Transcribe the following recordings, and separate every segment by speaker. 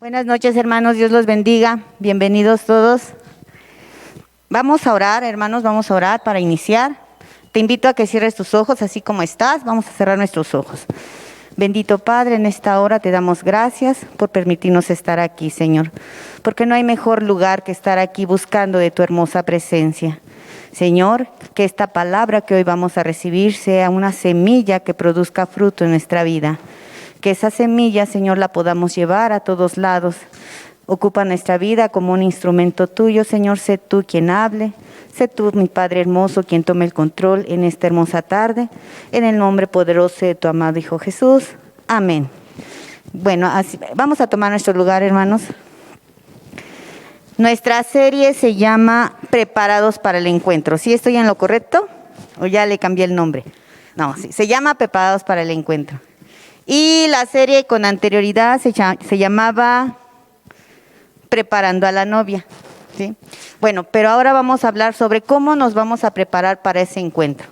Speaker 1: Buenas noches, hermanos, Dios los bendiga, bienvenidos todos. Vamos a orar, hermanos, vamos a orar para iniciar. Te invito a que cierres tus ojos, así como estás, vamos a cerrar nuestros ojos. Bendito Padre, en esta hora te damos gracias por permitirnos estar aquí, Señor, porque no hay mejor lugar que estar aquí buscando de tu hermosa presencia. Señor, que esta palabra que hoy vamos a recibir sea una semilla que produzca fruto en nuestra vida. Que esa semilla, Señor, la podamos llevar a todos lados. Ocupa nuestra vida como un instrumento tuyo, Señor. Sé tú quien hable. Sé tú, mi Padre hermoso, quien tome el control en esta hermosa tarde. En el nombre poderoso de tu amado Hijo Jesús. Amén. Bueno, vamos a tomar nuestro lugar, hermanos. Nuestra serie se llama Preparados para el Encuentro. ¿Sí estoy en lo correcto? ¿O ya le cambié el nombre? No, sí, se llama Preparados para el Encuentro. Y la serie con anterioridad se llamaba Preparando a la novia, ¿sí? Bueno, pero ahora vamos a hablar sobre cómo nos vamos a preparar para ese encuentro.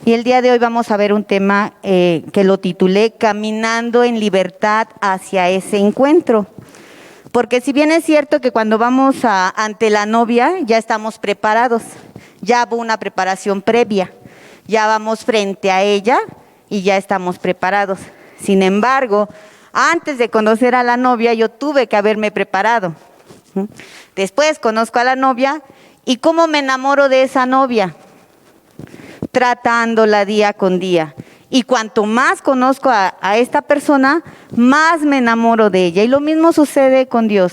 Speaker 1: Y el día de hoy vamos a ver un tema que lo titulé Caminando en libertad hacia ese encuentro. Porque si bien es cierto que cuando vamos ante la novia ya estamos preparados, ya hubo una preparación previa, ya vamos frente a ella y ya estamos preparados. Sin embargo, antes de conocer a la novia, yo tuve que haberme preparado. Después conozco a la novia y ¿cómo me enamoro de esa novia? Tratándola día con día. Y cuanto más conozco a esta persona, más me enamoro de ella. Y lo mismo sucede con Dios.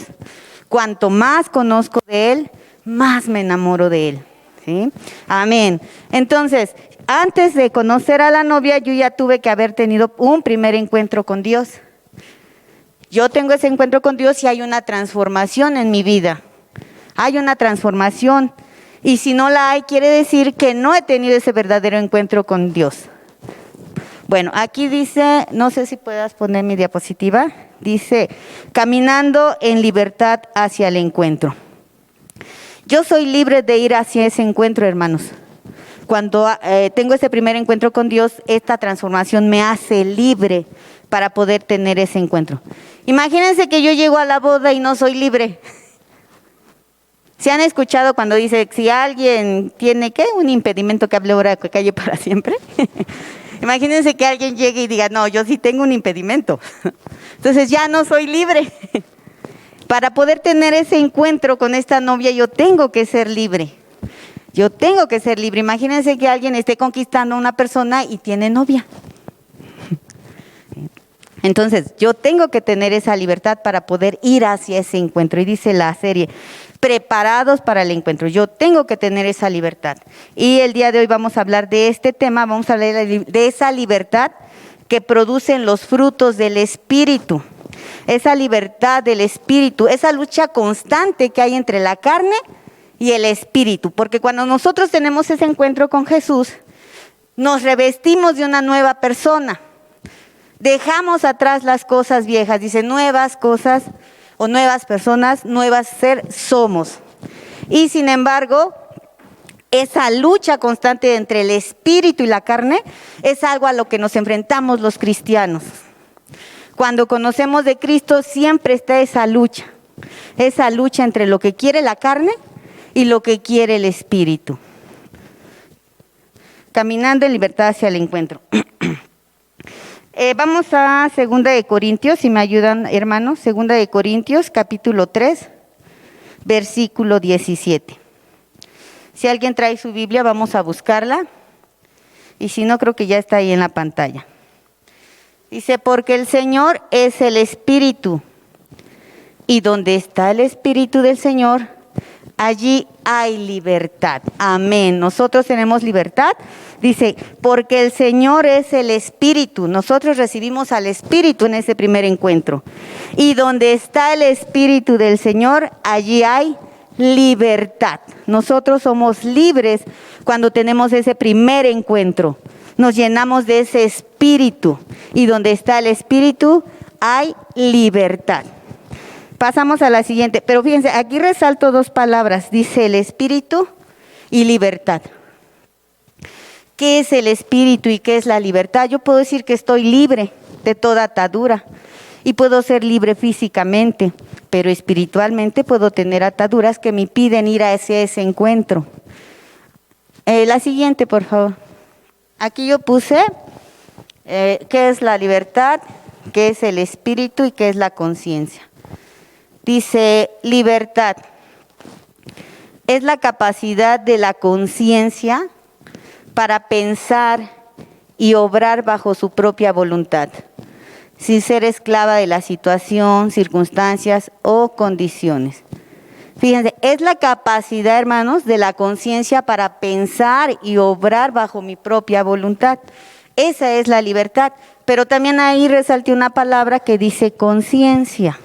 Speaker 1: Cuanto más conozco de Él, más me enamoro de Él. ¿Sí? Amén. Entonces, antes de conocer a la novia, yo ya tuve que haber tenido un primer encuentro con Dios. Yo tengo ese encuentro con Dios y hay una transformación en mi vida. Hay una transformación. Y si no la hay, quiere decir que no he tenido ese verdadero encuentro con Dios. Bueno, aquí dice, no sé si puedas poner mi diapositiva, dice, caminando en libertad hacia el encuentro. Yo soy libre de ir hacia ese encuentro, hermanos. Cuando tengo ese primer encuentro con Dios, esta transformación me hace libre para poder tener ese encuentro. Imagínense que yo llego a la boda y no soy libre. ¿Se han escuchado cuando dice, si alguien tiene, ¿qué? Un impedimento que hable ahora que calle para siempre? Imagínense que alguien llegue y diga, no, yo sí tengo un impedimento. Entonces ya no soy libre. Para poder tener ese encuentro con esta novia, yo tengo que ser libre. Yo tengo que ser libre. Imagínense que alguien esté conquistando a una persona y tiene novia. Entonces, yo tengo que tener esa libertad para poder ir hacia ese encuentro. Y dice la serie, preparados para el encuentro. Yo tengo que tener esa libertad. Y el día de hoy vamos a hablar de este tema, vamos a hablar de esa libertad que producen los frutos del Espíritu. Esa libertad del Espíritu, esa lucha constante que hay entre la carne y el Espíritu. Porque cuando nosotros tenemos ese encuentro con Jesús, nos revestimos de una nueva persona. Dejamos atrás las cosas viejas, dice nuevas cosas o nuevas personas, nuevas ser somos. Y sin embargo, esa lucha constante entre el espíritu y la carne es algo a lo que nos enfrentamos los cristianos. Cuando conocemos de Cristo siempre está esa lucha entre lo que quiere la carne y lo que quiere el espíritu. Caminando en libertad hacia el encuentro. Vamos a 2 de Corintios, si me ayudan, hermanos. 2 de Corintios, capítulo 3, versículo 17. Si alguien trae su Biblia, vamos a buscarla. Y si no, creo que ya está ahí en la pantalla. Dice, porque el Señor es el Espíritu. Y donde está el Espíritu del Señor, allí hay libertad. Amén. Nosotros tenemos libertad. Dice, porque el Señor es el Espíritu. Nosotros recibimos al Espíritu en ese primer encuentro. Y donde está el Espíritu del Señor, allí hay libertad. Nosotros somos libres cuando tenemos ese primer encuentro. Nos llenamos de ese Espíritu. Y donde está el Espíritu, hay libertad. Pasamos a la siguiente. Pero fíjense, aquí resalto dos palabras. Dice el Espíritu y libertad. ¿Qué es el Espíritu y qué es la libertad? Yo puedo decir que estoy libre de toda atadura. y puedo ser libre físicamente, pero espiritualmente puedo tener ataduras que me impiden ir hacia ese encuentro. La siguiente, por favor. Aquí yo puse qué es la libertad, qué es el espíritu y qué es la conciencia. Dice, libertad es la capacidad de la conciencia para pensar y obrar bajo su propia voluntad, sin ser esclava de la situación, circunstancias o condiciones. Fíjense, es la capacidad, hermanos, de la conciencia para pensar y obrar bajo mi propia voluntad. Esa es la libertad. Pero también ahí resalté una palabra que dice conciencia.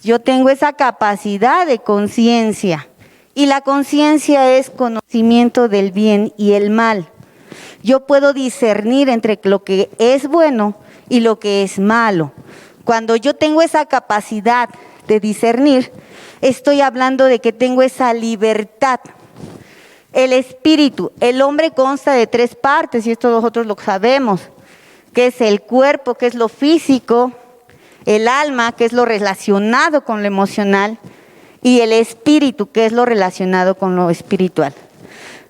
Speaker 1: Yo tengo esa capacidad de conciencia. Y la conciencia es conocimiento del bien y el mal. Yo puedo discernir entre lo que es bueno y lo que es malo. Cuando yo tengo esa capacidad de discernir, estoy hablando de que tengo esa libertad. El espíritu, el hombre consta de 3 partes, y esto nosotros lo sabemos, que es el cuerpo, que es lo físico, el alma, que es lo relacionado con lo emocional, y el espíritu, que es lo relacionado con lo espiritual.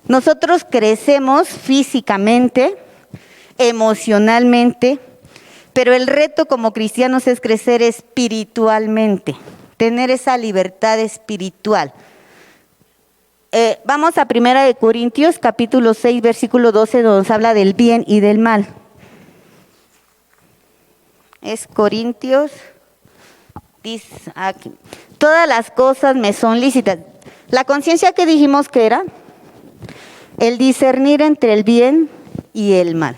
Speaker 1: Nosotros crecemos físicamente, emocionalmente, pero el reto como cristianos es crecer espiritualmente, tener esa libertad espiritual. Vamos a 1 Corintios, capítulo 6, versículo 12, donde nos habla del bien y del mal. Es Corintios, dice aquí, todas las cosas me son lícitas. La conciencia que dijimos que era el discernir entre el bien y el mal.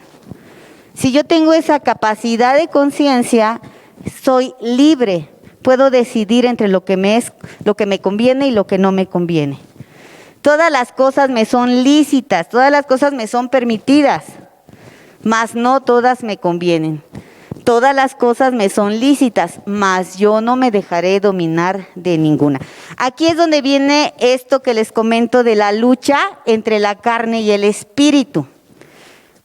Speaker 1: Si yo tengo esa capacidad de conciencia, soy libre. Puedo decidir entre lo que me conviene y lo que no me conviene. Todas las cosas me son lícitas, todas las cosas me son permitidas, mas no todas me convienen. Todas las cosas me son lícitas, mas yo no me dejaré dominar de ninguna. Aquí es donde viene esto que les comento de la lucha entre la carne y el espíritu.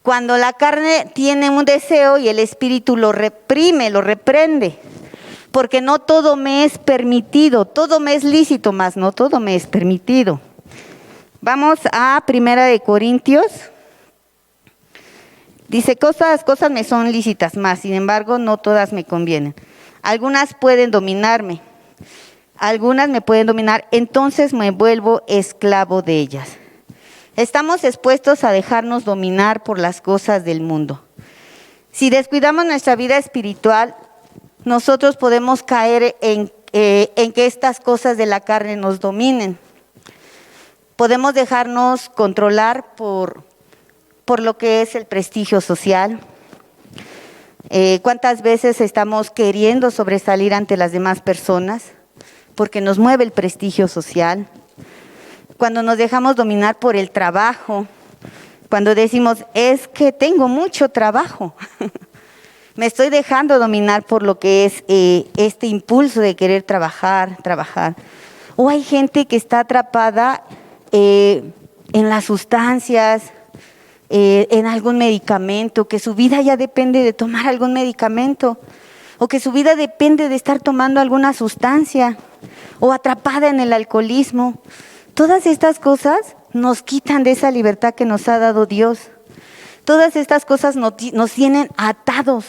Speaker 1: Cuando la carne tiene un deseo y el espíritu lo reprime, lo reprende. Porque no todo me es permitido, todo me es lícito, mas no todo me es permitido. Vamos a 1 Corintios. Dice, cosas me son lícitas, mas sin embargo no todas me convienen. Algunas pueden dominarme, algunas me pueden dominar, entonces me vuelvo esclavo de ellas. Estamos expuestos a dejarnos dominar por las cosas del mundo. Si descuidamos nuestra vida espiritual, nosotros podemos caer en que estas cosas de la carne nos dominen. Podemos dejarnos controlar por lo que es el prestigio social. ¿Cuántas veces estamos queriendo sobresalir ante las demás personas? Porque nos mueve el prestigio social. Cuando nos dejamos dominar por el trabajo, cuando decimos, es que tengo mucho trabajo. Me estoy dejando dominar por lo que es este impulso de querer trabajar. O hay gente que está atrapada en las sustancias, en algún medicamento, que su vida ya depende de tomar algún medicamento, o que su vida depende de estar tomando alguna sustancia, o atrapada en el alcoholismo. Todas estas cosas nos quitan de esa libertad que nos ha dado Dios. Todas estas cosas nos tienen atados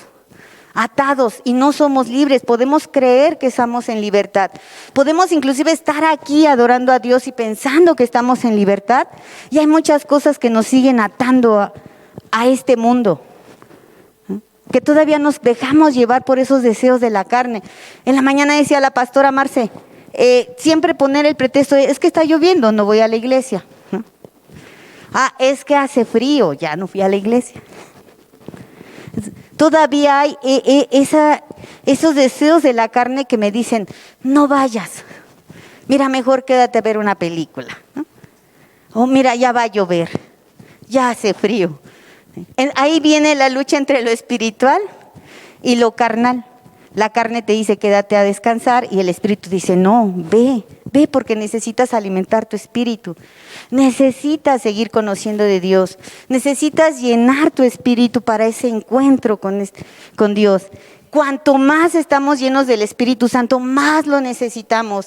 Speaker 1: y no somos libres. Podemos creer que estamos en libertad. Podemos inclusive estar aquí adorando a Dios y pensando que estamos en libertad. Y hay muchas cosas que nos siguen atando a este mundo. Que todavía nos dejamos llevar por esos deseos de la carne. En la mañana decía la pastora Marce, siempre poner el pretexto de, es que está lloviendo, no voy a la iglesia. Es que hace frío, ya no fui a la iglesia. Todavía hay esos deseos de la carne que me dicen, no vayas, mira, mejor quédate a ver una película. O mira, ya va a llover, ya hace frío. Ahí viene la lucha entre lo espiritual y lo carnal. La carne te dice quédate a descansar y el espíritu dice no, ve porque necesitas alimentar tu espíritu. Necesitas seguir conociendo de Dios. Necesitas llenar tu espíritu para ese encuentro con Dios. cuanto más estamos llenos del Espíritu Santo, más lo necesitamos,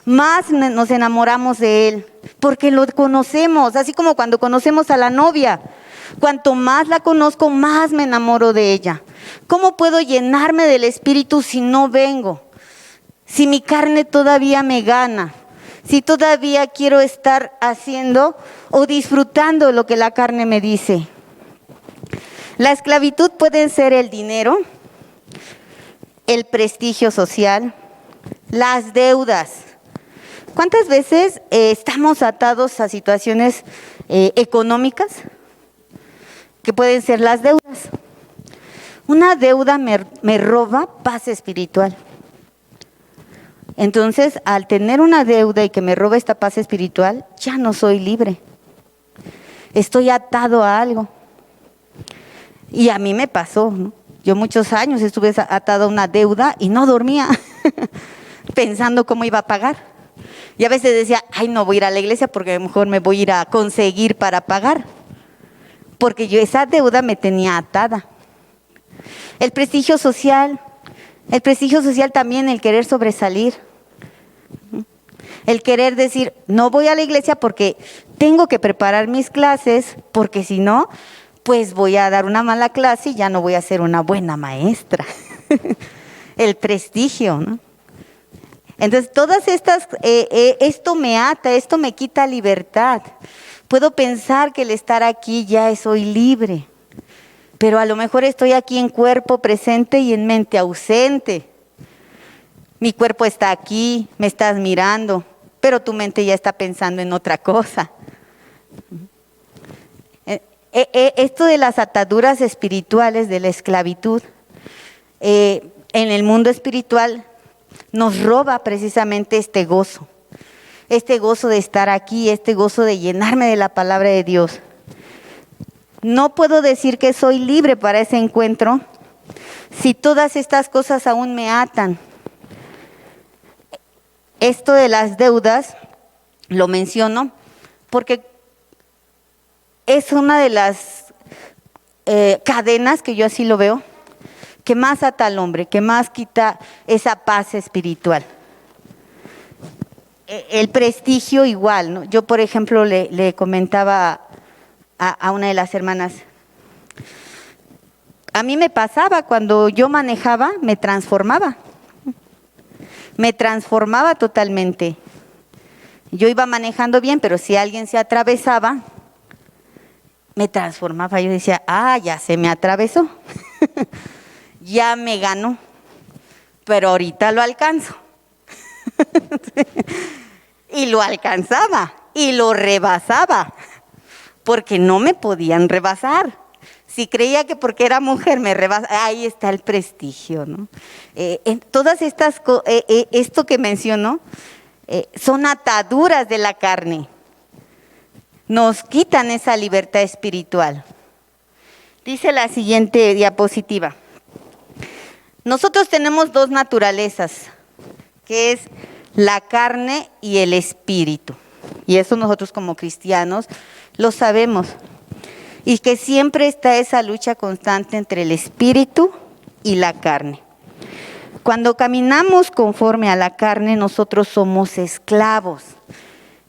Speaker 1: más nos enamoramos de Él, porque lo conocemos, así como cuando conocemos a la novia. Cuanto más la conozco, más me enamoro de ella. ¿Cómo puedo llenarme del Espíritu si no vengo? Si mi carne todavía me gana, si todavía quiero estar haciendo o disfrutando lo que la carne me dice. La esclavitud puede ser el dinero, el prestigio social, las deudas. ¿Cuántas veces estamos atados a situaciones económicas que pueden ser las deudas? Una deuda me roba paz espiritual. Entonces, al tener una deuda y que me roba esta paz espiritual, ya no soy libre. Estoy atado a algo. Y a mí me pasó, ¿no? Yo muchos años estuve atado a una deuda y no dormía pensando cómo iba a pagar. Y a veces decía, ay, no voy a ir a la iglesia porque a lo mejor me voy a ir a conseguir para pagar. Porque yo esa deuda me tenía atada. El prestigio social también, el querer sobresalir. El querer decir, no voy a la iglesia porque tengo que preparar mis clases, porque si no, pues voy a dar una mala clase y ya no voy a ser una buena maestra. El prestigio, ¿no? Entonces, todas estas, esto me ata, esto me quita libertad. Puedo pensar que el estar aquí ya soy libre, pero a lo mejor estoy aquí en cuerpo presente y en mente ausente. Mi cuerpo está aquí, me estás mirando, pero tu mente ya está pensando en otra cosa. Esto de las ataduras espirituales, de la esclavitud, en el mundo espiritual nos roba precisamente este gozo de estar aquí, este gozo de llenarme de la palabra de Dios. No puedo decir que soy libre para ese encuentro si todas estas cosas aún me atan. Esto de las deudas lo menciono porque es una de las cadenas, que yo así lo veo, que más ata al hombre, que más quita esa paz espiritual. El prestigio igual, ¿no? Yo, por ejemplo, le comentaba a una de las hermanas, a mí me pasaba cuando yo manejaba, me transformaba totalmente. Yo iba manejando bien, pero si alguien se atravesaba, me transformaba. Yo decía, ya se me atravesó, ya me ganó, pero ahorita lo alcanzo. Y lo alcanzaba y lo rebasaba, porque no me podían rebasar. Si creía que porque era mujer me rebasaba, ahí está el prestigio, ¿no? En todas estas, esto que menciono, son ataduras de la carne. Nos quitan esa libertad espiritual. Dice la siguiente diapositiva. Nosotros tenemos dos naturalezas, que es la carne y el espíritu. Y eso nosotros como cristianos lo sabemos. Y que siempre está esa lucha constante entre el espíritu y la carne. Cuando caminamos conforme a la carne, nosotros somos esclavos.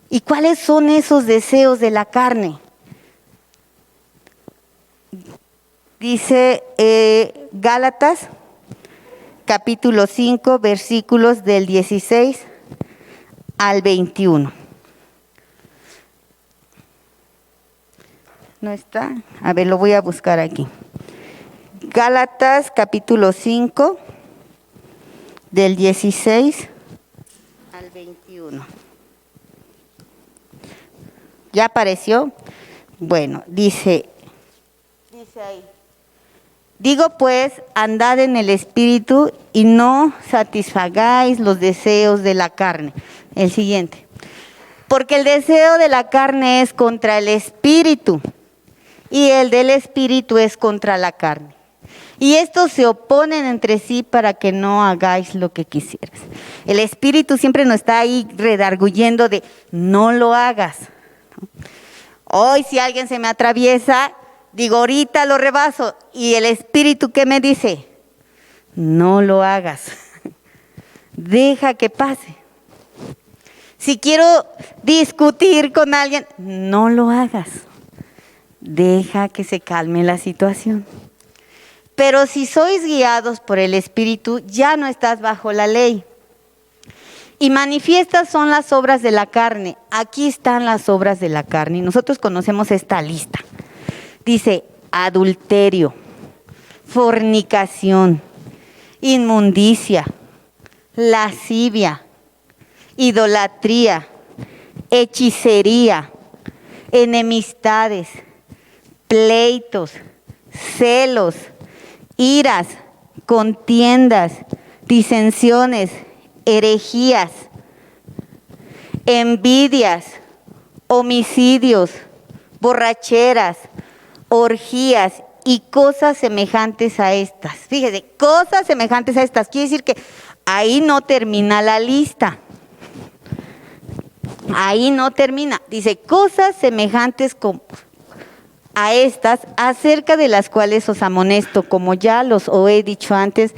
Speaker 1: ¿Y cuáles son esos deseos de la carne? Dice Gálatas, capítulo 5, versículos del 16 al 21. ¿No está? A ver, lo voy a buscar aquí. Gálatas, capítulo 5, del 16 al 21. ¿Ya apareció? Bueno, dice ahí. Digo pues, andad en el espíritu y no satisfagáis los deseos de la carne. El siguiente. Porque el deseo de la carne es contra el espíritu y el del espíritu es contra la carne. Y estos se oponen entre sí para que no hagáis lo que quisieras. El espíritu siempre nos está ahí redarguyendo de no lo hagas. Hoy si alguien se me atraviesa, digo ahorita lo rebaso. Y el espíritu, ¿qué me dice? no lo hagas. Deja que pase. Si quiero discutir con alguien, no lo hagas. Deja que se calme la situación. Pero si sois guiados por el Espíritu, ya no estás bajo la ley. Y manifiestas son las obras de la carne. Aquí están las obras de la carne. Y nosotros conocemos esta lista. Dice adulterio, fornicación, inmundicia, lascivia, idolatría, hechicería, enemistades, pleitos, celos, iras, contiendas, disensiones, herejías, envidias, homicidios, borracheras, orgías y cosas semejantes a estas. Fíjese, cosas semejantes a estas. Quiere decir que ahí no termina la lista. Ahí no termina. Dice, cosas semejantes a estas, acerca de las cuales os amonesto, como ya los he dicho antes,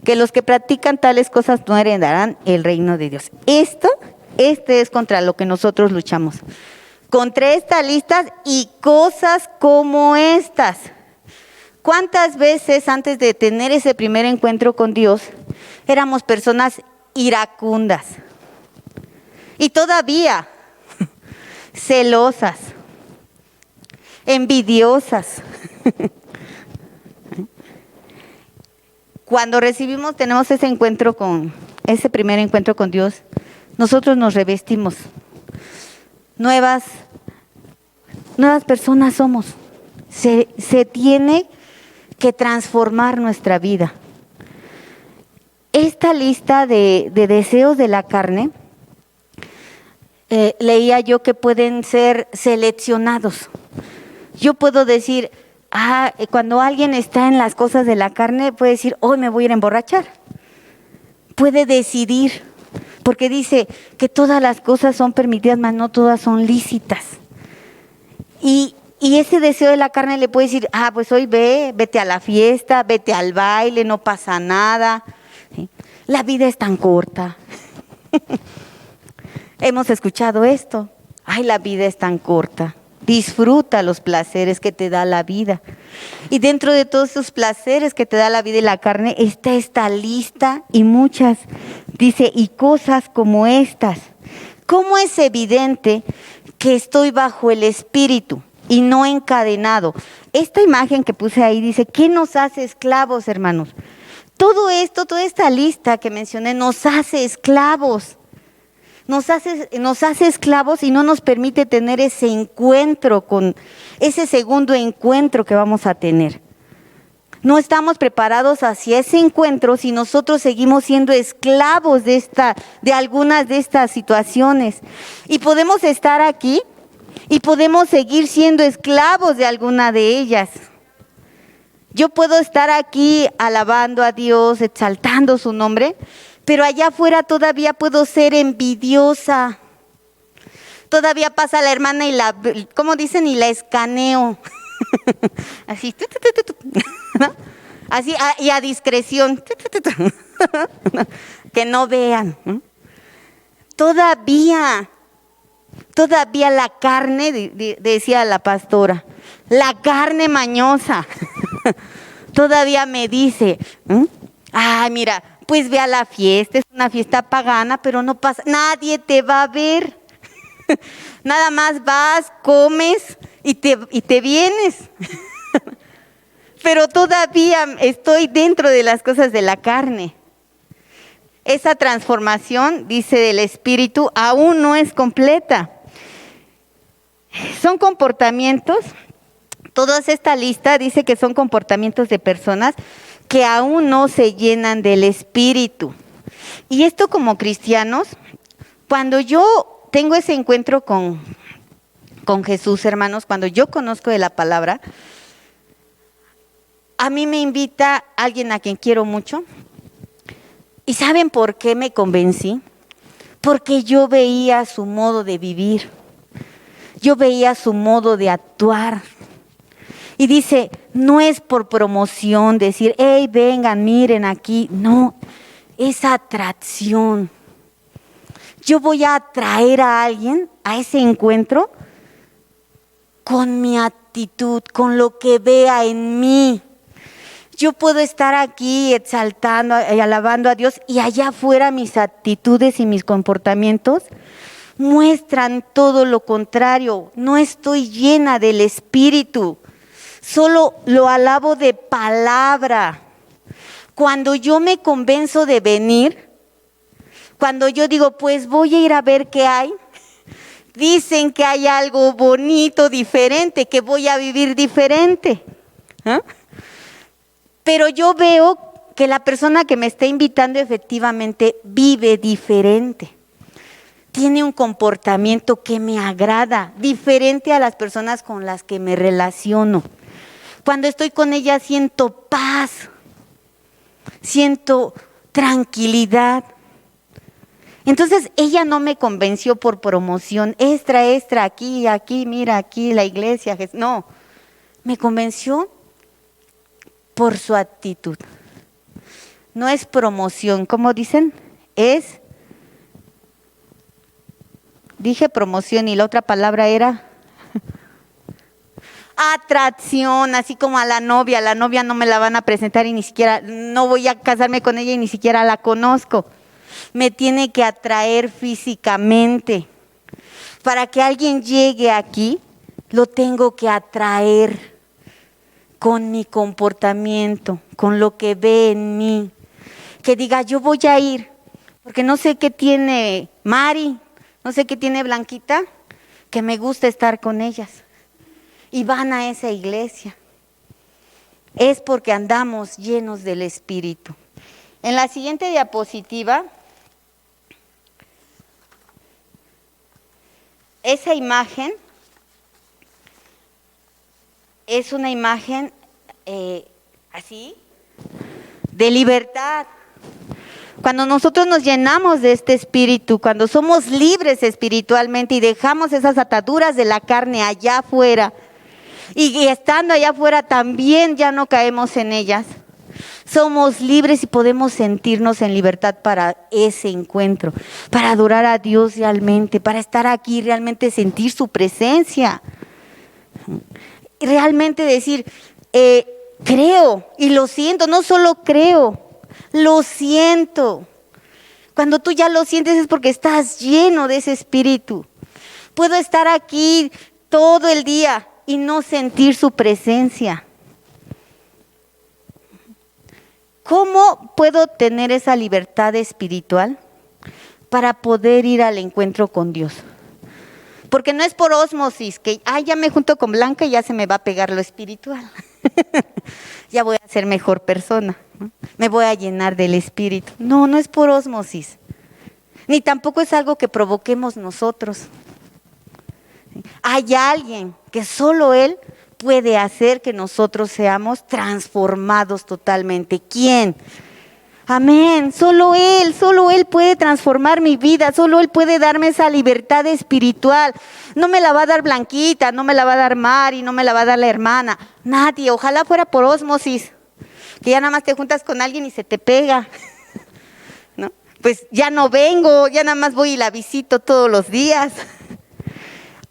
Speaker 1: que los que practican tales cosas no heredarán el reino de Dios. Este es contra lo que nosotros luchamos. Contra estas listas y cosas como estas. ¿Cuántas veces antes de tener ese primer encuentro con Dios éramos personas iracundas? Y todavía celosas, envidiosas. Cuando tenemos ese primer encuentro con Dios, nosotros nos revestimos. Nuevas personas somos. Se tiene que transformar nuestra vida. Esta lista de deseos de la carne, leía yo que pueden ser seleccionados. Yo puedo decir, cuando alguien está en las cosas de la carne, puede decir, hoy me voy a ir a emborrachar. Puede decidir, porque dice que todas las cosas son permitidas, mas no todas son lícitas. Y ese deseo de la carne le puede decir, pues hoy vete a la fiesta, vete al baile, no pasa nada. ¿Sí? La vida es tan corta. Hemos escuchado esto. La vida es tan corta. Disfruta los placeres que te da la vida. Y dentro de todos esos placeres que te da la vida y la carne, está esta lista y muchas. Dice, y cosas como estas. ¿Cómo es evidente que estoy bajo el Espíritu y no encadenado? Esta imagen que puse ahí dice, ¿qué nos hace esclavos, hermanos? Todo esto, toda esta lista que mencioné nos hace esclavos. Nos hace esclavos y no nos permite tener ese encuentro ese segundo encuentro que vamos a tener. No estamos preparados hacia ese encuentro si nosotros seguimos siendo esclavos de algunas de estas situaciones. Y podemos estar aquí y podemos seguir siendo esclavos de alguna de ellas. Yo puedo estar aquí alabando a Dios, exaltando su nombre, pero allá afuera todavía puedo ser envidiosa. Todavía pasa la hermana y ¿cómo dicen? Y la escaneo. Así, ¿no? Así, y a discreción. Que no vean. Todavía la carne, decía la pastora, la carne mañosa. Todavía me dice, mira, pues ve a la fiesta, es una fiesta pagana, pero no pasa, nadie te va a ver. Nada más vas, comes y te vienes. Pero todavía estoy dentro de las cosas de la carne. Esa transformación, dice, del Espíritu, aún no es completa. Son comportamientos, toda esta lista dice que son comportamientos de personas que aún no se llenan del Espíritu. Y esto como cristianos, cuando yo tengo ese encuentro con Jesús, hermanos, cuando yo conozco de la palabra, a mí me invita alguien a quien quiero mucho. ¿Y saben por qué me convencí? Porque yo veía su modo de vivir. Yo veía su modo de actuar. Y dice, no es por promoción, decir, hey, vengan, miren aquí. No, es atracción. Yo voy a atraer a alguien a ese encuentro con mi actitud, con lo que vea en mí. Yo puedo estar aquí exaltando y alabando a Dios y allá afuera mis actitudes y mis comportamientos muestran todo lo contrario. No estoy llena del Espíritu, solo lo alabo de palabra. Cuando yo me convenzo de venir, cuando yo digo, pues voy a ir a ver qué hay, dicen que hay algo bonito, diferente, que voy a vivir diferente. ¿Ah? Pero yo veo que la persona que me está invitando efectivamente vive diferente. Tiene un comportamiento que me agrada, diferente a las personas con las que me relaciono. Cuando estoy con ella siento paz, siento tranquilidad. Entonces ella no me convenció por promoción, extra, aquí, mira, aquí la iglesia. No, me convenció por su actitud. No es promoción, ¿cómo dicen? Dije promoción y la otra palabra era atracción, así como a la novia no me la van a presentar y ni siquiera, no voy a casarme con ella y ni siquiera la conozco. Me tiene que atraer físicamente. Para que alguien llegue aquí, lo tengo que atraer con mi comportamiento, con lo que ve en mí. Que diga, yo voy a ir, porque no sé qué tiene Mari, no sé qué tiene Blanquita, que me gusta estar con ellas. Y van a esa iglesia. Es porque andamos llenos del Espíritu. En la siguiente diapositiva, esa imagen es una imagen así, de libertad. Cuando nosotros nos llenamos de este espíritu, cuando somos libres espiritualmente y dejamos esas ataduras de la carne allá afuera, y estando allá afuera también ya no caemos en ellas, somos libres y podemos sentirnos en libertad para ese encuentro, para adorar a Dios realmente, para estar aquí realmente sentir su presencia. Realmente decir, creo y lo siento, no solo creo, lo siento. Cuando tú ya lo sientes es porque estás lleno de ese espíritu. Puedo estar aquí todo el día y no sentir su presencia. ¿Cómo puedo tener esa libertad espiritual para poder ir al encuentro con Dios? Porque no es por ósmosis, que ya me junto con Blanca y ya se me va a pegar lo espiritual. Ya voy a ser mejor persona, ¿no? Me voy a llenar del Espíritu. No, no es por ósmosis. Ni tampoco es algo que provoquemos nosotros. Hay alguien que solo Él puede hacer que nosotros seamos transformados totalmente. ¿Quién? Amén, solo Él puede transformar mi vida, solo Él puede darme esa libertad espiritual. No me la va a dar Blanquita, no me la va a dar Mari, no me la va a dar la hermana, nadie. Ojalá fuera por ósmosis, que ya nada más te juntas con alguien y se te pega, ¿no? Pues ya no vengo, ya nada más voy y la visito todos los días.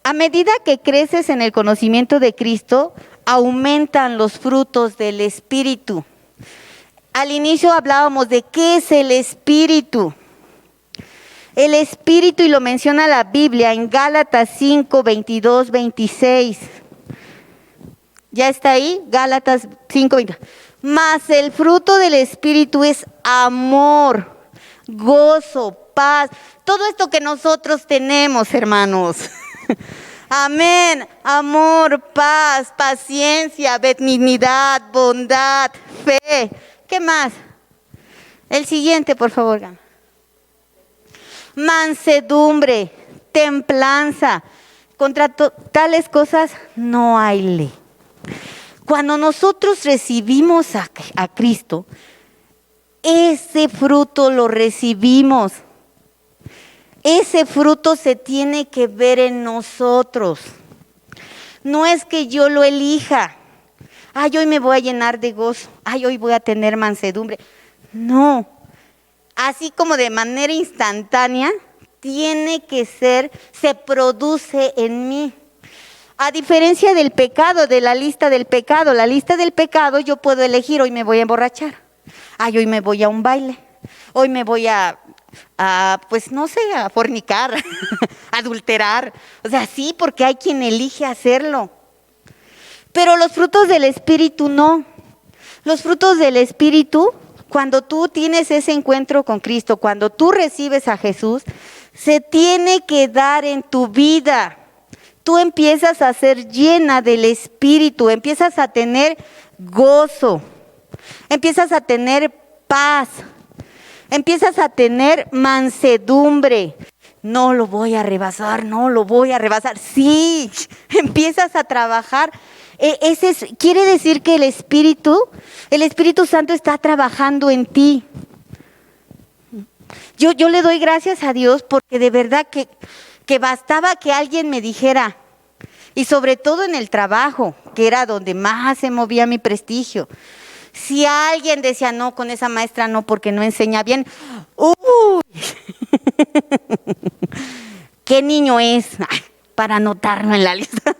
Speaker 1: A medida que creces en el conocimiento de Cristo, aumentan los frutos del Espíritu. Al inicio hablábamos de qué es el Espíritu. El Espíritu, y lo menciona la Biblia en Gálatas 5, 22, 26. ¿Ya está ahí? Gálatas 5, 22. Mas el fruto del Espíritu es amor, gozo, paz. Todo esto que nosotros tenemos, hermanos. Amén. Amor, paz, paciencia, benignidad, bondad, fe. ¿Qué más? El siguiente, por favor. Mansedumbre, templanza. Contra tales cosas no hay ley. Cuando nosotros recibimos a Cristo, ese fruto lo recibimos. Ese fruto se tiene que ver en nosotros. No es que yo lo elija. ay, hoy me voy a llenar de gozo, ay, hoy voy a tener mansedumbre. No, así como de manera instantánea, tiene que ser, se produce en mí. A diferencia del pecado, de la lista del pecado yo puedo elegir, hoy me voy a emborrachar, ay, hoy me voy a un baile, hoy me voy pues no sé, a fornicar, a adulterar. O sea, sí, porque hay quien elige hacerlo. Pero los frutos del Espíritu no. Los frutos del Espíritu, cuando tú tienes ese encuentro con Cristo, cuando tú recibes a Jesús, se tiene que dar en tu vida. Tú empiezas a ser llena del Espíritu, empiezas a tener gozo, empiezas a tener paz, empiezas a tener mansedumbre. No lo voy a rebasar, no lo voy a rebasar. Sí, empiezas a trabajar. Quiere decir que el Espíritu Santo está trabajando en ti. Yo le doy gracias a Dios porque de verdad que bastaba que alguien me dijera, y sobre todo en el trabajo, que era donde más se movía mi prestigio. Si alguien decía, no, con esa maestra no, porque no enseña bien, ¡uy! ¿Qué niño es? Ay, para anotarlo en la lista.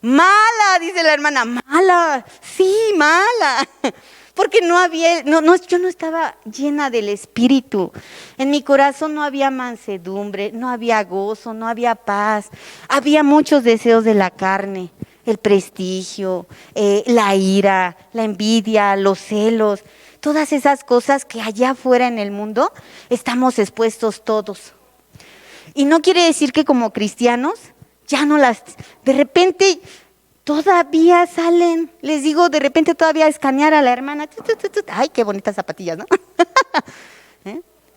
Speaker 1: Mala, dice la hermana, mala, sí, mala. Porque yo no estaba llena del Espíritu. En mi corazón no había mansedumbre, no había gozo, no había paz. Había muchos deseos de la carne, el prestigio, la ira, la envidia, los celos. Todas esas cosas que allá afuera en el mundo estamos expuestos todos. Y no quiere decir que como cristianos ya no de repente todavía salen, les digo, de repente todavía escanear a la hermana, ay, qué bonitas zapatillas, ¿no?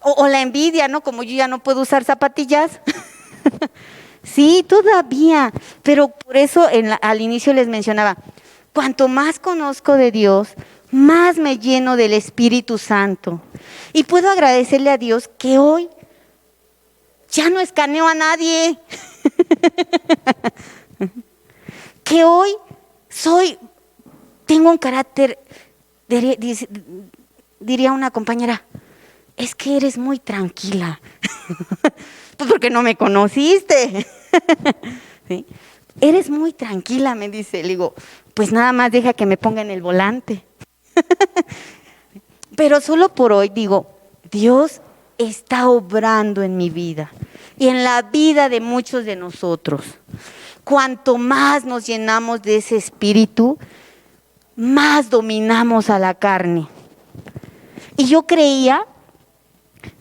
Speaker 1: O la envidia, ¿no? Como yo ya no puedo usar zapatillas. Sí, todavía, pero por eso al inicio les mencionaba, cuanto más conozco de Dios, más me lleno del Espíritu Santo. Y puedo agradecerle a Dios que hoy ya no escaneo a nadie. Que hoy tengo un carácter, diría una compañera, es que eres muy tranquila. Pues porque no me conociste. ¿Sí? Eres muy tranquila, me dice. Le digo, pues nada más deja que me ponga en el volante. Pero solo por hoy digo, Dios está obrando en mi vida y en la vida de muchos de nosotros. Cuanto más nos llenamos de ese Espíritu, más dominamos a la carne. Y yo creía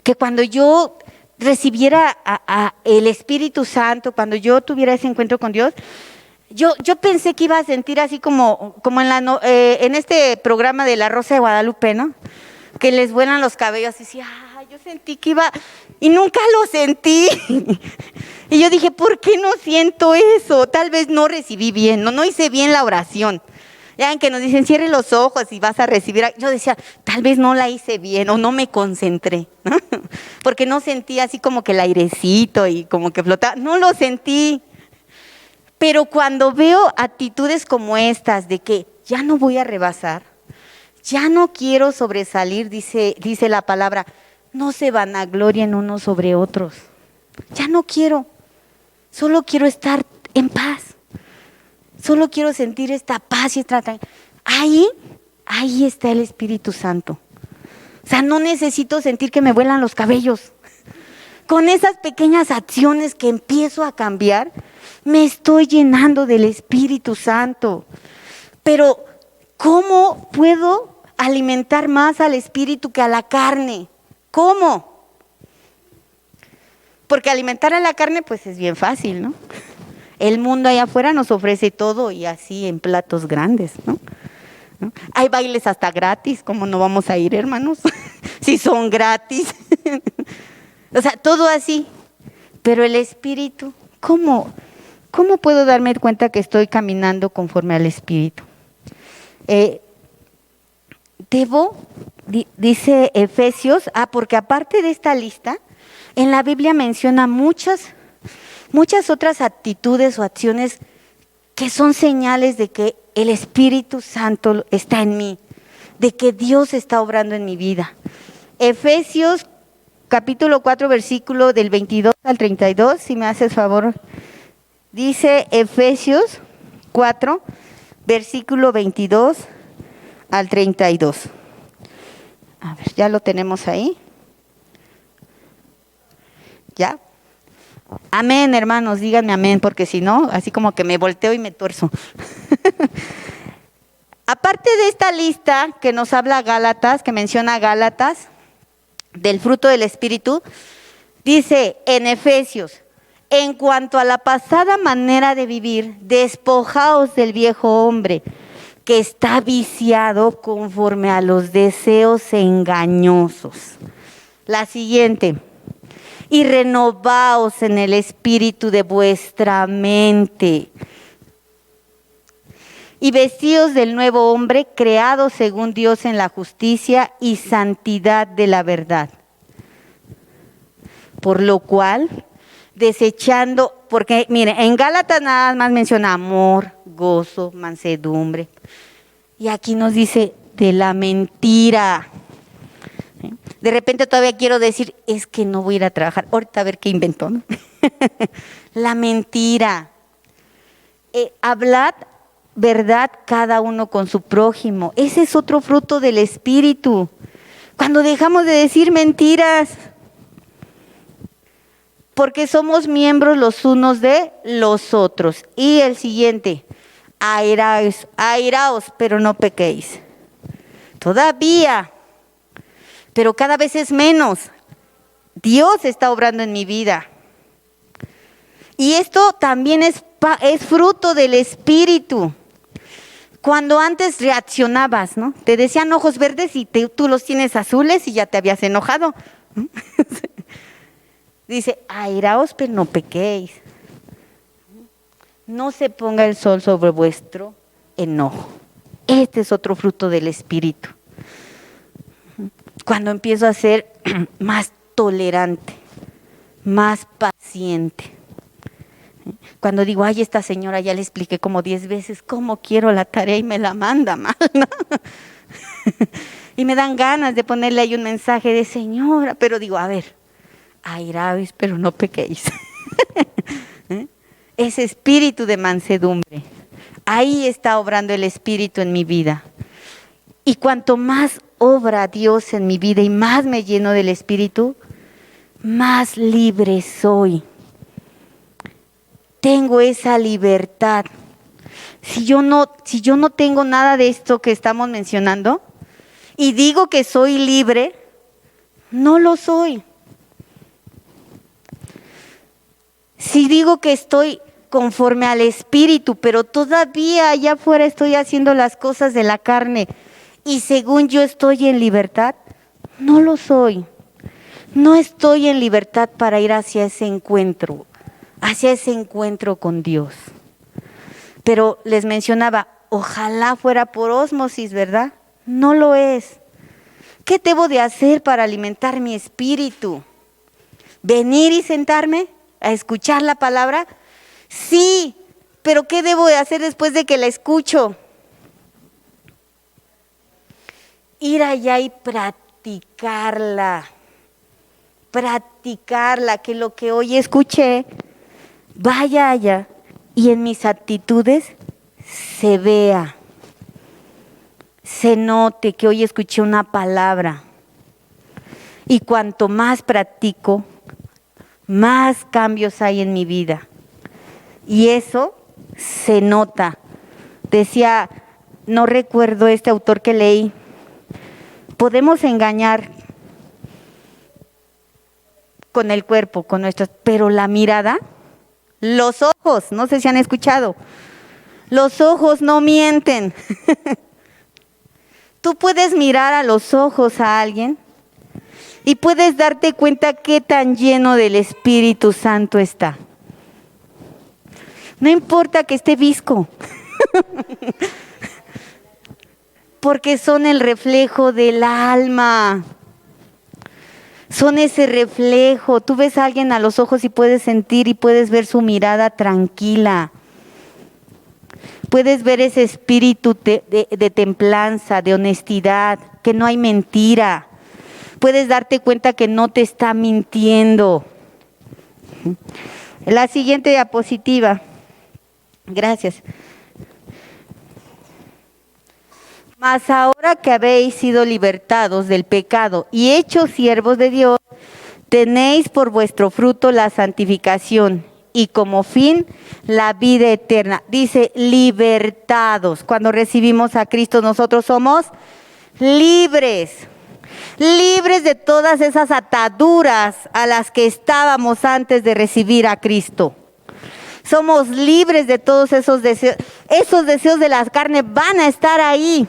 Speaker 1: que cuando yo recibiera el Espíritu Santo, cuando yo tuviera ese encuentro con Dios, yo pensé que iba a sentir así como en este programa de La Rosa de Guadalupe, ¿no? Que les vuelan los cabellos y decía, yo sentí que iba, y nunca lo sentí. Y yo dije, ¿por qué no siento eso? Tal vez no recibí bien, no hice bien la oración. Ya ven que nos dicen, cierre los ojos y vas a recibir. Yo decía, tal vez no la hice bien o no me concentré, ¿no? Porque no sentí así como que el airecito y como que flotaba. No lo sentí. Pero cuando veo actitudes como estas de que ya no voy a rebasar, ya no quiero sobresalir, dice la palabra, no se vanaglorien unos sobre otros. Ya no quiero, solo quiero estar en paz. Solo quiero sentir esta paz y esta tranquilidad. Ahí está el Espíritu Santo. O sea, no necesito sentir que me vuelan los cabellos. Con esas pequeñas acciones que empiezo a cambiar, me estoy llenando del Espíritu Santo. Pero, ¿cómo puedo alimentar más al Espíritu que a la carne? ¿Cómo? Porque alimentar a la carne, pues es bien fácil, ¿no? El mundo allá afuera nos ofrece todo y así en platos grandes, ¿no? Hay bailes hasta gratis, ¿cómo no vamos a ir, hermanos? Si son gratis. O sea, todo así. Pero el Espíritu, ¿cómo puedo darme cuenta que estoy caminando conforme al Espíritu? Dice Efesios, porque aparte de esta lista, en la Biblia menciona muchas otras actitudes o acciones que son señales de que el Espíritu Santo está en mí, de que Dios está obrando en mi vida. Efesios capítulo 4, versículo del 22 al 32, si me haces favor. Dice Efesios 4, versículo 22 al 32. A ver, ya lo tenemos ahí. ¿Ya? Amén, hermanos, díganme amén, porque si no, así como que me volteo y me tuerzo. Aparte de esta lista que nos habla Gálatas, que menciona Gálatas, del fruto del Espíritu, dice en Efesios, en cuanto a la pasada manera de vivir, despojaos del viejo hombre, que está viciado conforme a los deseos engañosos. La siguiente, y renovaos en el espíritu de vuestra mente, y vestíos del nuevo hombre, creado según Dios en la justicia y santidad de la verdad. Por lo cual, desechando, porque miren, en Gálatas nada más menciona amor, gozo, mansedumbre. Y aquí nos dice de la mentira. De repente todavía quiero decir, es que no voy a ir a trabajar. Ahorita a ver qué inventó, ¿no? La mentira. Hablad verdad cada uno con su prójimo. Ese es otro fruto del Espíritu. Cuando dejamos de decir mentiras, porque somos miembros los unos de los otros. Y el siguiente, airaos, pero no pequéis. Todavía, pero cada vez es menos. Dios está obrando en mi vida. Y esto también es fruto del Espíritu. Cuando antes reaccionabas, ¿no? Te decían ojos verdes y tú los tienes azules y ya te habías enojado. Dice, airaos, pero no pequéis. No se ponga el sol sobre vuestro enojo. Este es otro fruto del Espíritu. Cuando empiezo a ser más tolerante, más paciente. Cuando digo, ay, esta señora ya le expliqué como 10 veces cómo quiero la tarea y me la manda mal, ¿no? Y me dan ganas de ponerle ahí un mensaje de señora, pero digo, a ver, airaos, pero no pequéis. Ese espíritu de mansedumbre, ahí está obrando el Espíritu en mi vida. Y cuanto más obra Dios en mi vida y más me lleno del Espíritu, más libre soy. Tengo esa libertad. Si yo no tengo nada de esto que estamos mencionando y digo que soy libre, no lo soy. Si digo que estoy conforme al Espíritu, pero todavía allá afuera estoy haciendo las cosas de la carne y según yo estoy en libertad, no lo soy. No estoy en libertad para ir hacia ese encuentro con Dios. Pero les mencionaba, ojalá fuera por ósmosis, ¿verdad? No lo es. ¿Qué debo de hacer para alimentar mi espíritu? ¿Venir y sentarme a escuchar la palabra? Sí, pero ¿qué debo de hacer después de que la escucho? Ir allá y practicarla, que lo que hoy escuché vaya allá y en mis actitudes se vea, se note que hoy escuché una palabra. Y cuanto más practico, más cambios hay en mi vida. Y eso se nota. Decía, no recuerdo este autor que leí, podemos engañar con el cuerpo, con nuestros, pero la mirada, los ojos, no sé si han escuchado, los ojos no mienten. Tú puedes mirar a los ojos a alguien y puedes darte cuenta qué tan lleno del Espíritu Santo está. No importa que esté visco, porque son el reflejo del alma. Son ese reflejo. Tú ves a alguien a los ojos y puedes sentir y puedes ver su mirada tranquila. Puedes ver ese espíritu de templanza, de honestidad, que no hay mentira. Puedes darte cuenta que no te está mintiendo. La siguiente diapositiva. Gracias. Mas ahora que habéis sido libertados del pecado y hechos siervos de Dios, tenéis por vuestro fruto la santificación y como fin la vida eterna. Dice libertados. Cuando recibimos a Cristo nosotros somos libres. Libres de todas esas ataduras a las que estábamos antes de recibir a Cristo. Somos libres de todos esos deseos. Esos deseos de la carne van a estar ahí.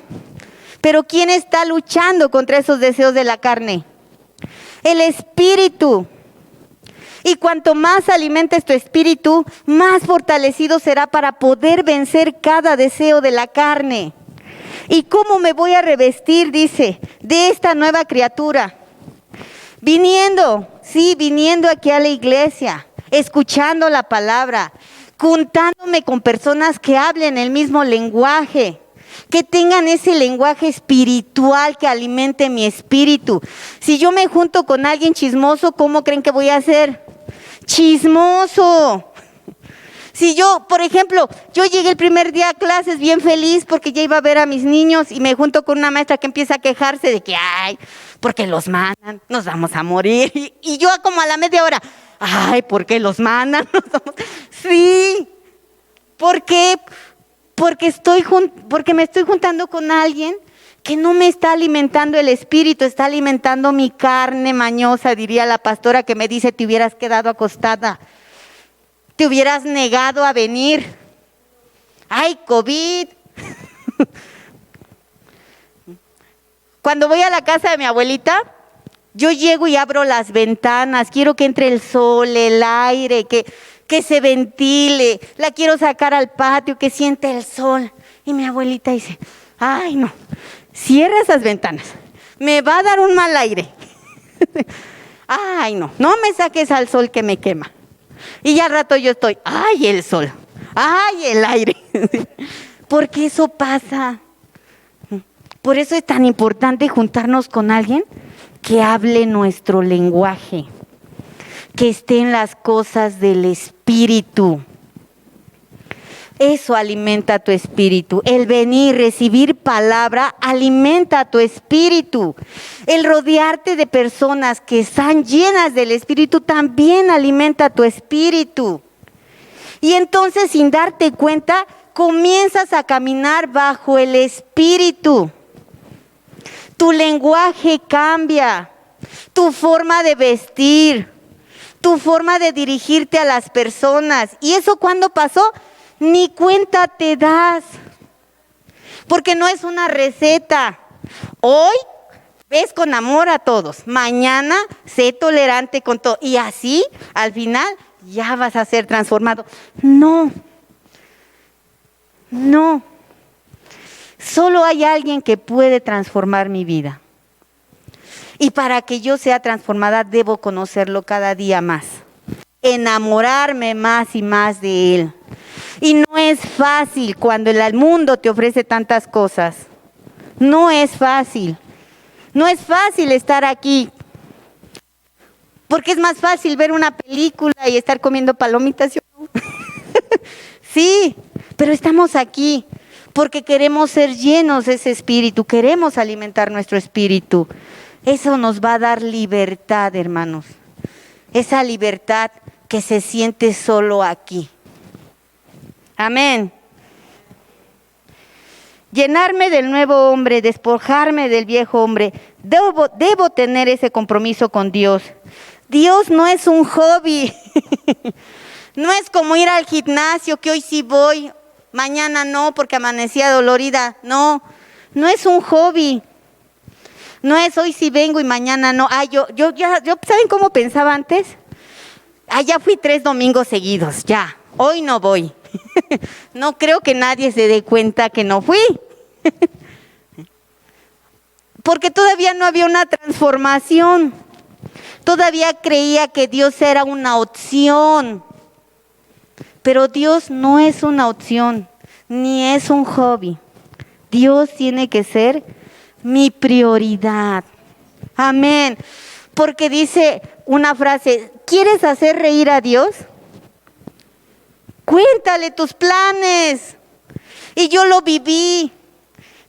Speaker 1: Pero ¿quién está luchando contra esos deseos de la carne? El espíritu. Y cuanto más alimentes tu espíritu, más fortalecido será para poder vencer cada deseo de la carne. ¿Y cómo me voy a revestir? Dice, de esta nueva criatura. Viniendo aquí a la iglesia, escuchando la palabra, juntándome con personas que hablen el mismo lenguaje, que tengan ese lenguaje espiritual que alimente mi espíritu. Si yo me junto con alguien chismoso, ¿cómo creen que voy a ser? Chismoso. Si yo, por ejemplo, yo llegué el primer día a clases bien feliz porque ya iba a ver a mis niños y me junto con una maestra que empieza a quejarse de que, ay, porque los mandan, nos vamos a morir. Y yo como a la media hora, ay, ¿por qué los mandan? Sí, ¿por qué? Porque me estoy juntando con alguien que no me está alimentando el espíritu, está alimentando mi carne mañosa, diría la pastora que me dice, te hubieras quedado acostada, te hubieras negado a venir. Ay, COVID. Cuando voy a la casa de mi abuelita, yo llego y abro las ventanas, quiero que entre el sol, el aire, que se ventile, la quiero sacar al patio, que siente el sol. Y mi abuelita dice, ay no, cierra esas ventanas, me va a dar un mal aire. Ay no me saques al sol que me quema. Y ya al rato yo estoy, ay el sol, ay el aire. Porque eso pasa. Por eso es tan importante juntarnos con alguien que hable nuestro lenguaje, que esté en las cosas del espíritu. Eso alimenta tu espíritu. El venir, recibir palabra, alimenta tu espíritu. El rodearte de personas que están llenas del espíritu también alimenta tu espíritu. Y entonces, sin darte cuenta, comienzas a caminar bajo el espíritu. Tu lenguaje cambia, tu forma de vestir, tu forma de dirigirte a las personas. ¿Y eso cuándo pasó? Ni cuenta te das, porque no es una receta. Hoy ves con amor a todos, mañana sé tolerante con todo, y así al final ya vas a ser transformado. No, solo hay alguien que puede transformar mi vida. Y para que yo sea transformada debo conocerlo cada día más, enamorarme más y más de Él. Y no es fácil cuando el mundo te ofrece tantas cosas. No es fácil. No es fácil estar aquí. Porque es más fácil ver una película y estar comiendo palomitas. Sí, pero estamos aquí porque queremos ser llenos de ese espíritu. Queremos alimentar nuestro espíritu. Eso nos va a dar libertad, hermanos. Esa libertad que se siente solo aquí. Amén. Llenarme del nuevo hombre, despojarme del viejo hombre. Debo tener ese compromiso con Dios. Dios no es un hobby. No es como ir al gimnasio, que hoy sí voy, mañana no, porque amanecía dolorida. No es un hobby. No es hoy sí vengo y mañana no. Yo ¿saben cómo pensaba antes? Ya fui 3 domingos seguidos, ya. Hoy no voy. No creo que nadie se dé cuenta que no fui. Porque todavía no había una transformación. Todavía creía que Dios era una opción. Pero Dios no es una opción. ni es un hobby. Dios tiene que ser mi prioridad. Amén. Porque dice una frase, ¿quieres hacer reír a Dios? Cuéntale tus planes. Y yo lo viví.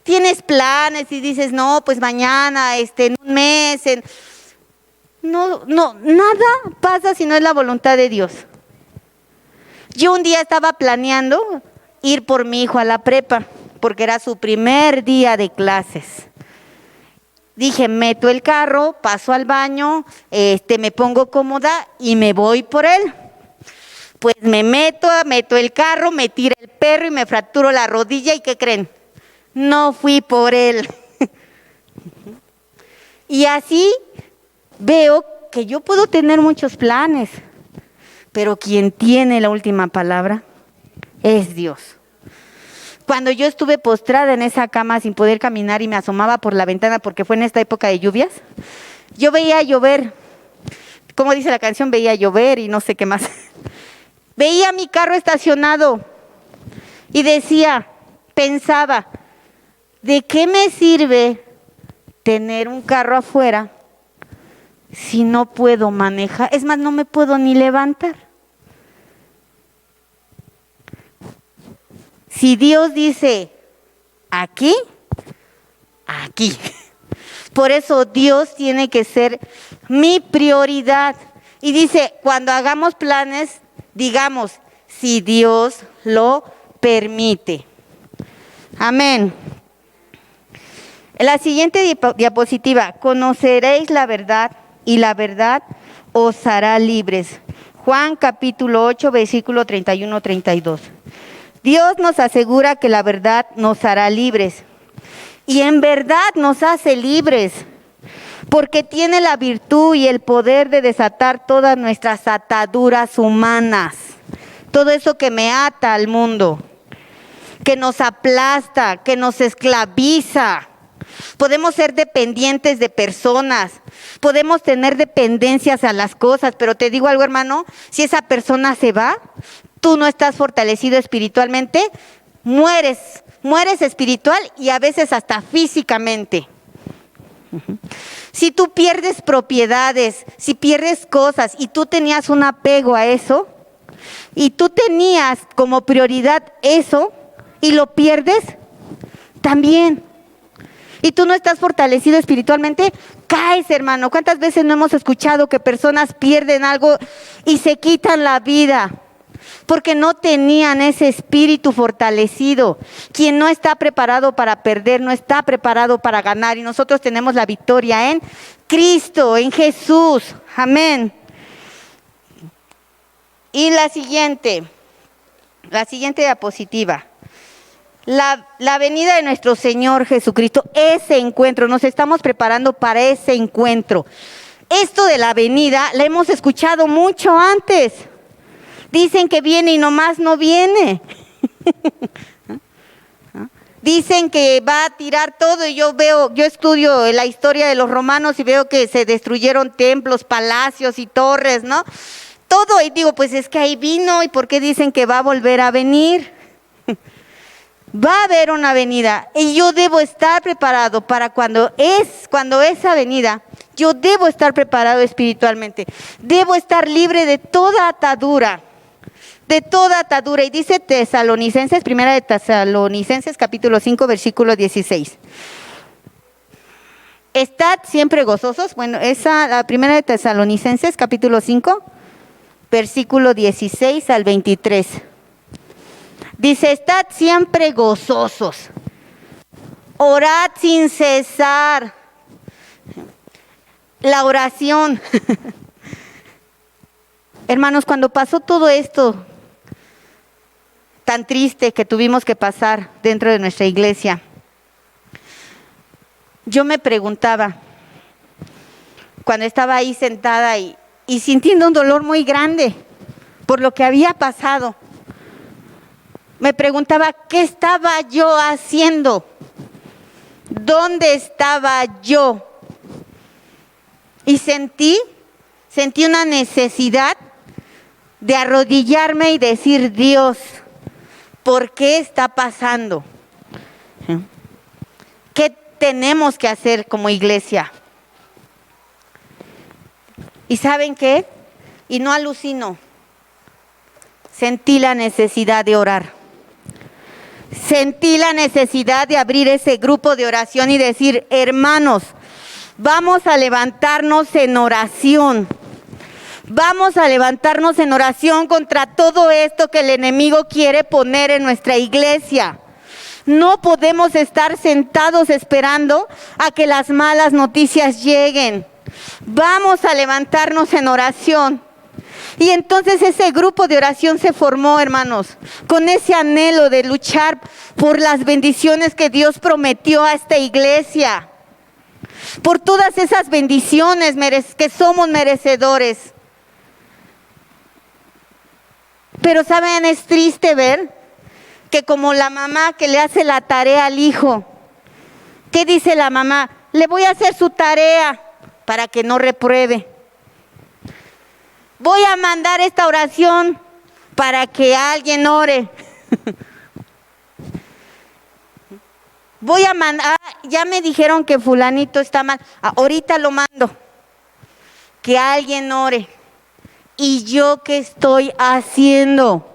Speaker 1: Tienes planes y dices, no, pues mañana, en un mes. No, nada pasa si no es la voluntad de Dios. Yo un día estaba planeando ir por mi hijo a la prepa, porque era su primer día de clases. Dije, meto el carro, paso al baño, me pongo cómoda y me voy por él. Pues me meto el carro, me tira el perro y me fracturo la rodilla. ¿Y qué creen? No fui por él. Y así veo que yo puedo tener muchos planes, pero quien tiene la última palabra es Dios. Cuando yo estuve postrada en esa cama sin poder caminar y me asomaba por la ventana, porque fue en esta época de lluvias, yo veía llover. Como dice la canción, veía llover y no sé qué más. Veía mi carro estacionado y pensaba, ¿de qué me sirve tener un carro afuera si no puedo manejar? Es más, no me puedo ni levantar. Si Dios dice, aquí. Por eso Dios tiene que ser mi prioridad. Y dice, cuando hagamos planes, digamos, si Dios lo permite. Amén. En la siguiente diapositiva, conoceréis la verdad y la verdad os hará libres. Juan capítulo 8, versículo 31-32. Dios nos asegura que la verdad nos hará libres. Y en verdad nos hace libres, porque tiene la virtud y el poder de desatar todas nuestras ataduras humanas. Todo eso que me ata al mundo, que nos aplasta, que nos esclaviza. Podemos ser dependientes de personas, podemos tener dependencias a las cosas, pero te digo algo, hermano, si esa persona se va, tú no estás fortalecido espiritualmente, mueres espiritual y a veces hasta físicamente. Si tú pierdes propiedades, si pierdes cosas y tú tenías un apego a eso, y tú tenías como prioridad eso y lo pierdes, también. Y tú no estás fortalecido espiritualmente, caes, hermano. ¿Cuántas veces no hemos escuchado que personas pierden algo y se quitan la vida? Porque no tenían ese espíritu fortalecido. Quien no está preparado para perder, no está preparado para ganar. Y nosotros tenemos la victoria en Cristo, en Jesús. Amén. Y la siguiente diapositiva. La venida de nuestro Señor Jesucristo, ese encuentro, nos estamos preparando para ese encuentro. Esto de la venida, la hemos escuchado mucho antes. Dicen que viene y nomás no viene. Dicen que va a tirar todo y yo estudio la historia de los romanos y veo que se destruyeron templos, palacios y torres, ¿no? Todo, y digo, pues es que ahí vino, ¿y por qué dicen que va a volver a venir? Va a haber una venida y yo debo estar preparado para cuando esa venida, yo debo estar preparado espiritualmente. Debo estar libre de toda atadura. Y dice primera de Tesalonicenses capítulo 5 versículo 16. Estad siempre gozosos. Bueno, la primera de Tesalonicenses capítulo 5 versículo 16 al 23. Dice, estad siempre gozosos, orad sin cesar. La oración. Hermanos, cuando pasó todo esto tan triste que tuvimos que pasar dentro de nuestra iglesia, yo me preguntaba, cuando estaba ahí sentada y sintiendo un dolor muy grande por lo que había pasado, me preguntaba, ¿qué estaba yo haciendo? ¿Dónde estaba yo? Y sentí una necesidad de arrodillarme y decir, Dios, ¿Por qué está pasando? ¿Qué tenemos que hacer como iglesia? ¿Y saben qué? Y no alucino. Sentí la necesidad de orar. Sentí la necesidad de abrir ese grupo de oración y decir, hermanos, vamos a levantarnos en oración. Vamos a levantarnos en oración contra todo esto que el enemigo quiere poner en nuestra iglesia. No podemos estar sentados esperando a que las malas noticias lleguen. Vamos a levantarnos en oración. Y entonces ese grupo de oración se formó, hermanos, con ese anhelo de luchar por las bendiciones que Dios prometió a esta iglesia. Por todas esas bendiciones que somos merecedores. Pero saben, es triste ver que como la mamá que le hace la tarea al hijo, ¿qué dice la mamá? Le voy a hacer su tarea para que no repruebe. Voy a mandar esta oración para que alguien ore. Voy a mandar, ya me dijeron que fulanito está mal, ahorita lo mando, que alguien ore. ¿Y yo qué estoy haciendo?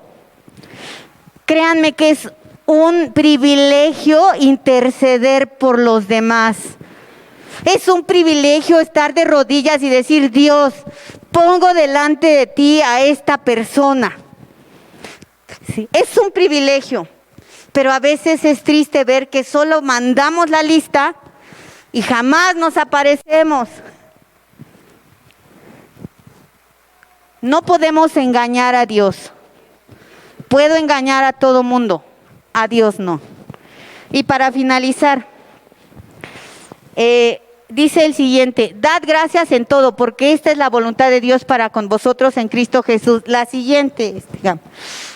Speaker 1: Créanme que es un privilegio interceder por los demás. Es un privilegio estar de rodillas y decir, Dios, pongo delante de ti a esta persona. Sí, es un privilegio, pero a veces es triste ver que solo mandamos la lista y jamás nos aparecemos. No podemos engañar a Dios. Puedo engañar a todo mundo, a Dios no. Y para finalizar, dice el siguiente, dad gracias en todo, porque esta es la voluntad de Dios para con vosotros en Cristo Jesús. La siguiente,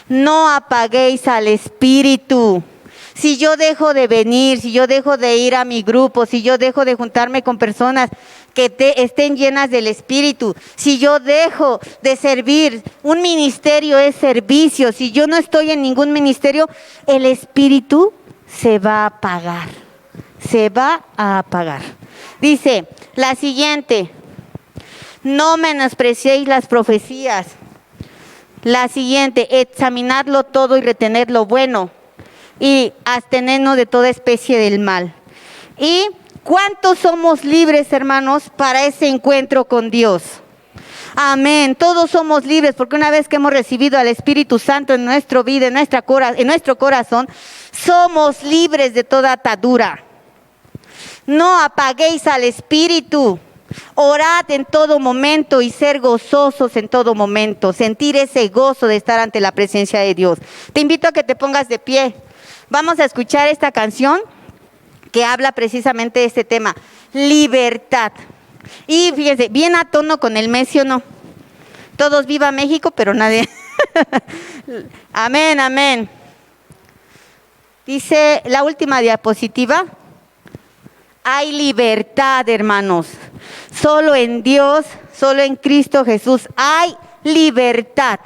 Speaker 1: no apaguéis al Espíritu. Si yo dejo de venir, si yo dejo de ir a mi grupo, si yo dejo de juntarme con personas que estén llenas del Espíritu, si yo dejo de servir, un ministerio es servicio, si yo no estoy en ningún ministerio, el Espíritu se va a apagar, se va a apagar. Dice la siguiente, no menospreciéis las profecías. La siguiente, examinadlo todo y retened lo bueno y abstenernos de toda especie del mal. ¿Y cuántos somos libres, hermanos, para ese encuentro con Dios? Amén, todos somos libres porque una vez que hemos recibido al Espíritu Santo en nuestra vida, en nuestro corazón, somos libres de toda atadura. No apaguéis al Espíritu. Orad en todo momento y ser gozosos en todo momento. Sentir ese gozo de estar ante la presencia de Dios. Te invito a que te pongas de pie. Vamos a escuchar esta canción que habla precisamente de este tema. Libertad. Y fíjense, bien a tono con el mes, ¿sí o no? Todos viva México, pero nadie. Amén, amén. Dice la última diapositiva. Hay libertad, hermanos. Solo en Dios, solo en Cristo Jesús hay libertad.